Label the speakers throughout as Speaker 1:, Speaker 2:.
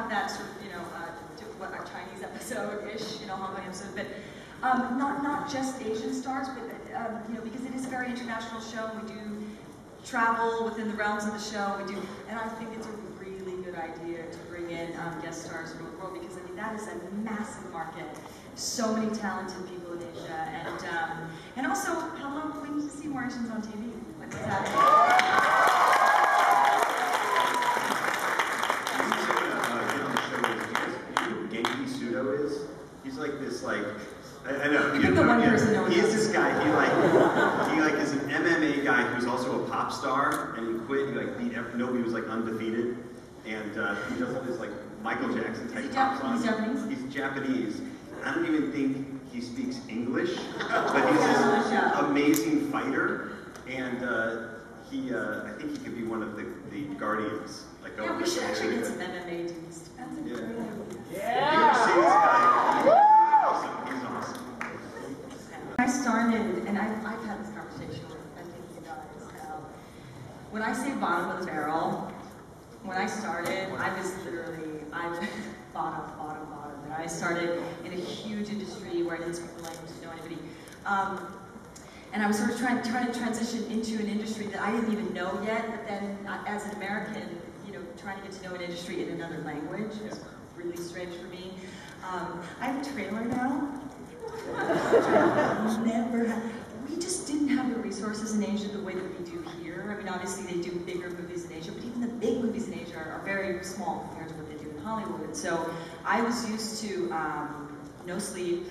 Speaker 1: have that sort of, what our Chinese episode-ish, Hong Kong episode, but not just Asian stars, but because it is a very international show. We do travel within the realms of the show. We do, and I think it's a really good idea to bring in guest stars from the world, because I mean that is a massive market. So many talented people in Asia, and also, hello, we need to see more Asians on TV. Like what's happening?
Speaker 2: He's like this, I know.
Speaker 1: You pick the one person no one knows.
Speaker 2: He's this guy. He is an MMA guy who's also a pop star, and he quit. He beat nobody, was undefeated, and he does all this Michael Jackson type pop songs.
Speaker 1: He's Japanese.
Speaker 2: He's Japanese. I don't even think he speaks English, but he's this amazing fighter, and I think he could be one of the guardians.
Speaker 1: Yeah, we should actually get some MMA dudes. That's a great idea.
Speaker 2: Yeah. You ever see this guy? He's awesome.
Speaker 1: I started, and I've had this conversation with I think you guys. When I say bottom of the barrel, when I started, I was bottom. And I started in a huge industry where I didn't speak the language, didn't know anybody. And I was sort of trying to transition into an industry that I didn't even know yet, but then as an American, trying to get to know an industry in another language was really strange for me. I have a trailer now. We just didn't have the resources in Asia the way that we do here. I mean, obviously they do bigger movies in Asia, but even the big movies in Asia are very small compared to what they do in Hollywood. And so I was used to no sleep,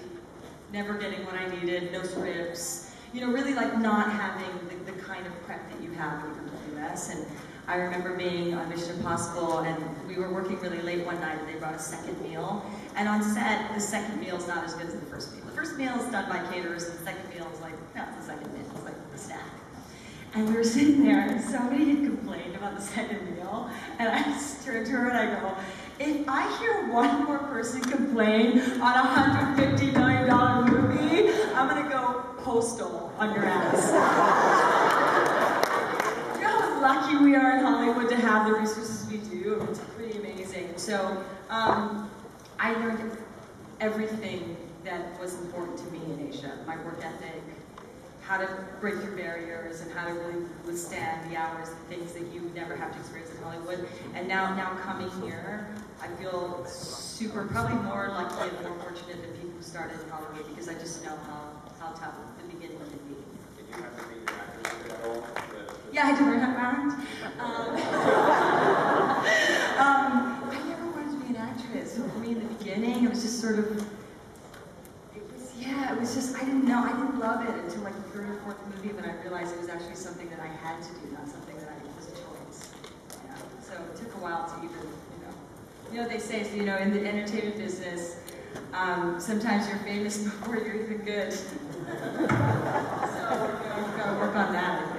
Speaker 1: never getting what I needed, no scripts, really not having the kind of prep that you have when you come to the US. And I remember being on Mission Impossible, and we were working really late one night, and they brought a second meal. And on set, the second meal is not as good as the first meal. The first meal is done by caterers, and the second meal is it's the second meal, it's like the snack. And we were sitting there, and somebody had complained about the second meal, and I just turned to her and I go, if I hear one more person complain on a $150 million movie, I'm gonna go postal on your ass. Lucky we are in Hollywood to have the resources we do. It's pretty amazing. So I learned everything that was important to me in Asia. My work ethic, how to break through barriers, and how to really withstand the hours and things that you never have to experience in Hollywood. And now coming here, I feel probably more lucky and more fortunate than people who started in Hollywood, because I just know how tough the beginning can be.
Speaker 3: Did you have to be an actor at all?
Speaker 1: Yeah, I had to learn how to act. I never wanted to be an actress. For me in the beginning, it was just sort of, I didn't know, I didn't love it until the third or fourth movie when I realized it was actually something that I had to do, not something that was a choice. Yeah. So it took a while to even, they say, in the entertainment business, sometimes you're famous before you're even good. So you've got to work on that.